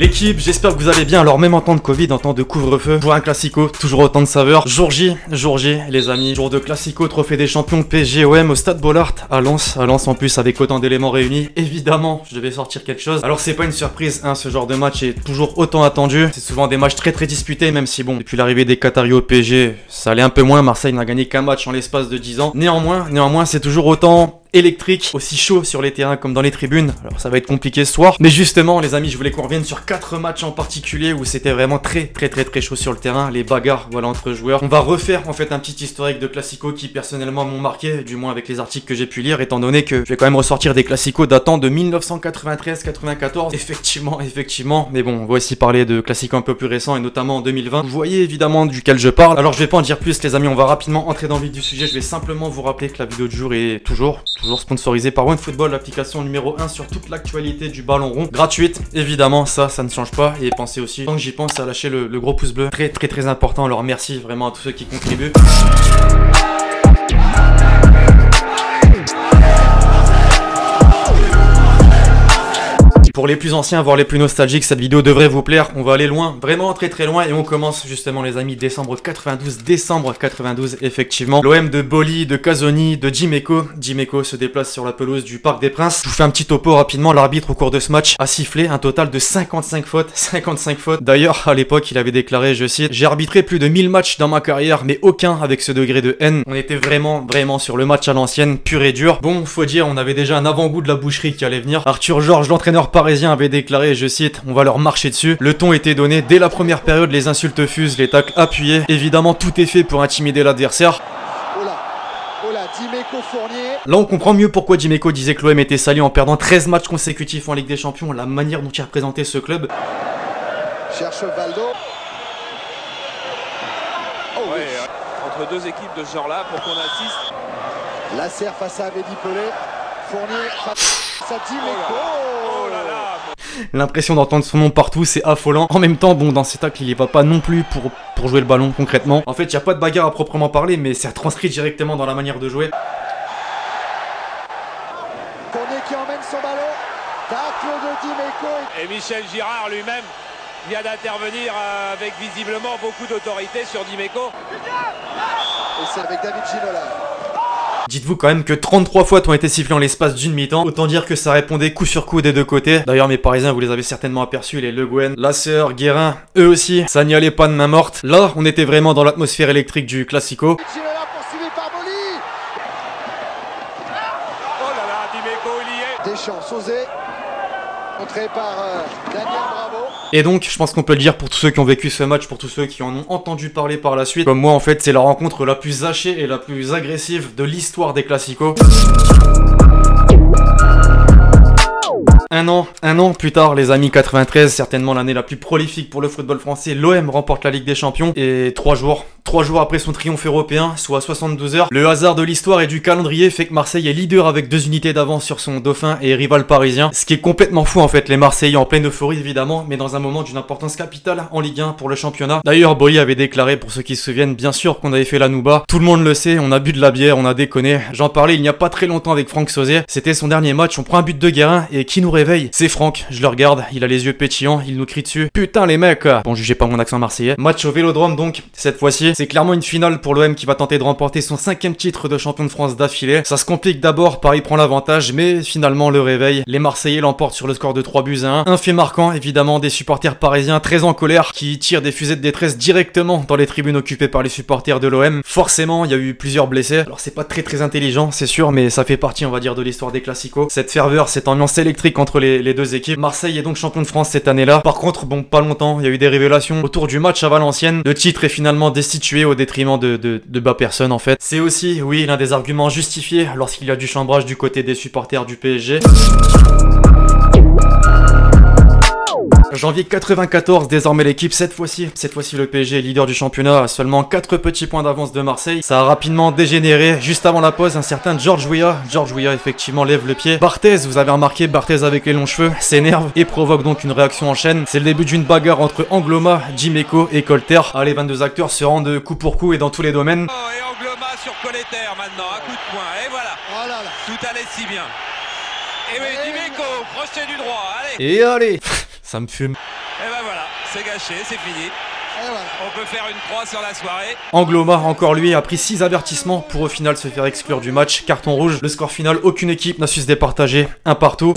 L'équipe, j'espère que vous allez bien. Alors même en temps de Covid, en temps de couvre-feu, jouer un classico, toujours autant de saveurs. Jour J, les amis, jour de classico, trophée des champions PSG OM au Stade Bollaert à Lens en plus avec autant d'éléments réunis. Évidemment, je devais sortir quelque chose. Alors c'est pas une surprise, hein, ce genre de match est toujours autant attendu. C'est souvent des matchs très disputés, même si bon, depuis l'arrivée des Qataris au PSG, ça allait un peu moins. Marseille n'a gagné qu'un match en l'espace de 10 ans. Néanmoins, c'est toujours autant électrique, aussi chaud sur les terrains comme dans les tribunes. Alors ça va être compliqué ce soir, mais justement les amis, je voulais qu'on revienne sur 4 matchs en particulier où c'était vraiment très chaud sur le terrain, les bagarres voilà entre joueurs. On va refaire en fait un petit historique de classico qui personnellement m'ont marqué, du moins avec les articles que j'ai pu lire, étant donné que je vais quand même ressortir des classicos datant de 1993-94. Effectivement, mais bon, on va aussi parler de classicos un peu plus récents et notamment en 2020. Vous voyez évidemment duquel je parle. Alors je vais pas en dire plus les amis, on va rapidement entrer dans le vif du sujet. Je vais simplement vous rappeler que la vidéo du jour est toujours sponsorisée par OneFootball, l'application numéro 1 sur toute l'actualité du ballon rond. Gratuite, évidemment, ça ne change pas. Et pensez aussi, tant que j'y pense, à lâcher le gros pouce bleu. Très important. Alors merci vraiment à tous ceux qui contribuent. Pour les plus anciens, voire les plus nostalgiques, cette vidéo devrait vous plaire. On va aller loin, vraiment très loin. Et on commence justement les amis, décembre 92, effectivement. L'OM de Boli, de Casoni, de Djiméco. Djiméco se déplace sur la pelouse du Parc des Princes. Je vous fais un petit topo rapidement. L'arbitre au cours de ce match a sifflé un total de 55 fautes. D'ailleurs, à l'époque, il avait déclaré, je cite, « J'ai arbitré plus de 1000 matchs dans ma carrière, mais aucun avec ce degré de haine. » On était vraiment sur le match à l'ancienne, pur et dur. Bon, faut dire, on avait déjà un avant-goût de la boucherie qui allait venir. Arthur Georges, l'entraîneur parisien, avait déclaré, je cite, « On va leur marcher dessus. » Le ton était donné dès la première période, les insultes fusent, les tacles appuyés. Évidemment, tout est fait pour intimider l'adversaire. Là, on comprend mieux pourquoi Djiméco disait que l'OM était sali en perdant 13 matchs consécutifs en Ligue des Champions, la manière dont il représentait ce club. Cherche Valdo. Ouais, entre deux équipes de ce genre-là, pour qu'on assiste. Lasserre face à Abedi Pelé. Fournier face à Djiméco. Oh là là. L'impression d'entendre son nom partout, c'est affolant. En même temps, bon, dans ces tacles, il y va pas non plus pour jouer le ballon concrètement. En fait, il n'y a pas de bagarre à proprement parler, mais c'est transcrit directement dans la manière de jouer. Fournier qui emmène son ballon. Tacle de Djiméco. Et Michel Girard lui-même vient d'intervenir avec visiblement beaucoup d'autorité sur Djiméco. Et c'est avec David Ginola. Dites-vous quand même que 33 fautes ont été sifflées en l'espace d'une mi-temps. Autant dire que ça répondait coup sur coup des deux côtés. D'ailleurs, mes Parisiens, vous les avez certainement aperçus, les Le Guen, Lasserre, Guérin, eux aussi, ça n'y allait pas de main morte. Là, on était vraiment dans l'atmosphère électrique du classico. Ginola poursuivi par Boli. Oh là là, Djiméco, il y est. Deschamps osé. Montré par Daniel Bravo. Et donc, je pense qu'on peut le dire pour tous ceux qui ont vécu ce match, pour tous ceux qui en ont entendu parler par la suite. Comme moi, en fait, c'est la rencontre la plus hachée et la plus agressive de l'histoire des classicos. Un an plus tard, les amis, 93, certainement l'année la plus prolifique pour le football français, l'OM remporte la Ligue des Champions. Et 3 jours après son triomphe européen, soit 72 heures, le hasard de l'histoire et du calendrier fait que Marseille est leader avec 2 unités d'avance sur son dauphin et rival parisien. Ce qui est complètement fou en fait, les Marseillais en pleine euphorie évidemment, mais dans un moment d'une importance capitale en Ligue 1 pour le championnat. D'ailleurs, Boyi avait déclaré, pour ceux qui se souviennent, bien sûr qu'on avait fait la nouba. Tout le monde le sait, on a bu de la bière, on a déconné. J'en parlais il n'y a pas très longtemps avec Franck Sauzet. C'était son dernier match, on prend un but de Guérin et qui nous réveille? C'est Franck, je le regarde, il a les yeux pétillants, il nous crie dessus. Putain les mecs! Bon, jugez pas mon accent marseillais. Match au Vélodrome donc, cette fois-ci, c'est clairement une finale pour l'OM qui va tenter de remporter son 5e titre de champion de France d'affilée. Ça se complique d'abord, Paris prend l'avantage, mais finalement le réveil. Les Marseillais l'emportent sur le score de 3-1. Un fait marquant, évidemment, des supporters parisiens très en colère qui tirent des fusées de détresse directement dans les tribunes occupées par les supporters de l'OM. Forcément, il y a eu plusieurs blessés. Alors c'est pas très intelligent, c'est sûr, mais ça fait partie, on va dire, de l'histoire des classicos. Cette ferveur, cette ambiance électrique entre les deux équipes. Marseille est donc champion de France cette année-là. Par contre, bon, pas longtemps, il y a eu des révélations autour du match à Valenciennes. Le titre est finalement destitué au détriment de bas personne en fait. C'est aussi, oui, l'un des arguments justifiés lorsqu'il y a du chambrage du côté des supporters du PSG. Janvier 94, désormais l'équipe, cette fois-ci le PSG est leader du championnat à seulement 4 petits points d'avance de Marseille. Ça a rapidement dégénéré. Juste avant la pause, un certain Georges Weah effectivement lève le pied. Barthez, vous avez remarqué, Barthez avec les longs cheveux, s'énerve et provoque donc une réaction en chaîne. C'est le début d'une bagarre entre Angloma, Djiméco et Colter. Allez, 22 acteurs se rendent coup pour coup et dans tous les domaines. Oh, et Angloma sur Colter maintenant, un coup de poing, et voilà. Oh là là. Tout allait si bien. Et oui, Djiméco, crochet du droit, allez. Et allez. Ça me fume. Et ben voilà, c'est gâché, c'est fini. Et voilà. On peut faire une croix sur la soirée. Angloma, encore lui, a pris 6 avertissements pour au final se faire exclure du match. Carton rouge. Le score final, aucune équipe n'a su se départager. Un partout.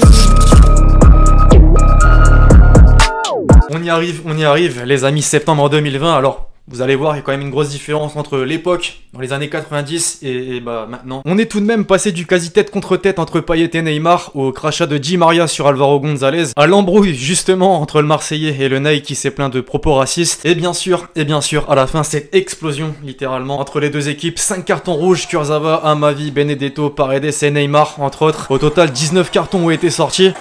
On y arrive, les amis, septembre 2020. Alors, vous allez voir, il y a quand même une grosse différence entre l'époque, dans les années 90, et bah maintenant. On est tout de même passé du quasi tête contre tête entre Payet et Neymar, au crachat de Di Maria sur Alvaro González, à l'embrouille justement entre le Marseillais et le Ney qui s'est plaint de propos racistes. Et bien sûr, à la fin, cette explosion, littéralement, entre les deux équipes. 5 cartons rouges, Kurzawa, Amavi, Benedetto, Paredes et Neymar, entre autres. Au total, 19 cartons ont été sortis.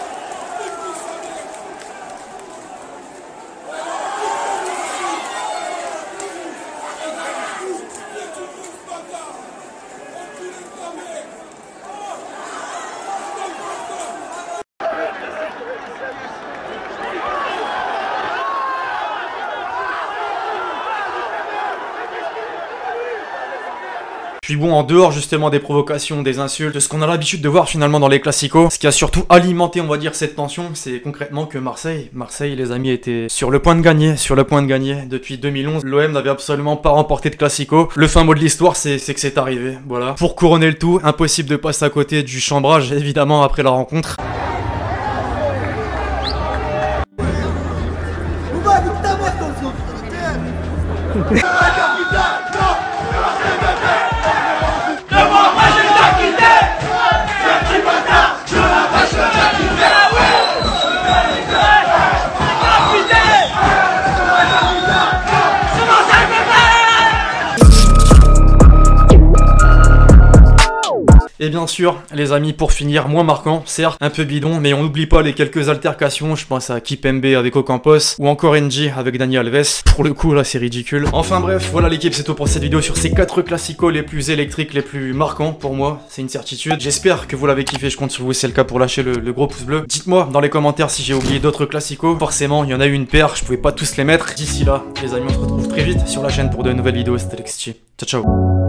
Puis bon, en dehors justement des provocations, des insultes, de ce qu'on a l'habitude de voir finalement dans les classicos, ce qui a surtout alimenté, on va dire, cette tension, c'est concrètement que Marseille, les amis, était sur le point de gagner, depuis 2011. L'OM n'avait absolument pas remporté de classico. Le fin mot de l'histoire, c'est que c'est arrivé, voilà. Pour couronner le tout, impossible de passer à côté du chambrage, évidemment, après la rencontre. Et bien sûr, les amis, pour finir, moins marquant, certes, un peu bidon, mais on n'oublie pas les quelques altercations, je pense à Kipembe avec Ocampos, ou encore NG avec Dani Alves. Pour le coup, là, c'est ridicule. Enfin bref, voilà l'équipe, c'est tout pour cette vidéo sur ces 4 classicos les plus électriques, les plus marquants pour moi, c'est une certitude. J'espère que vous l'avez kiffé, je compte sur vous, c'est le cas pour lâcher le gros pouce bleu. Dites-moi dans les commentaires si j'ai oublié d'autres classicos. Forcément, il y en a eu une paire, je pouvais pas tous les mettre. D'ici là, les amis, on se retrouve très vite sur la chaîne pour de nouvelles vidéos, c'était Lexity. Ciao, ciao.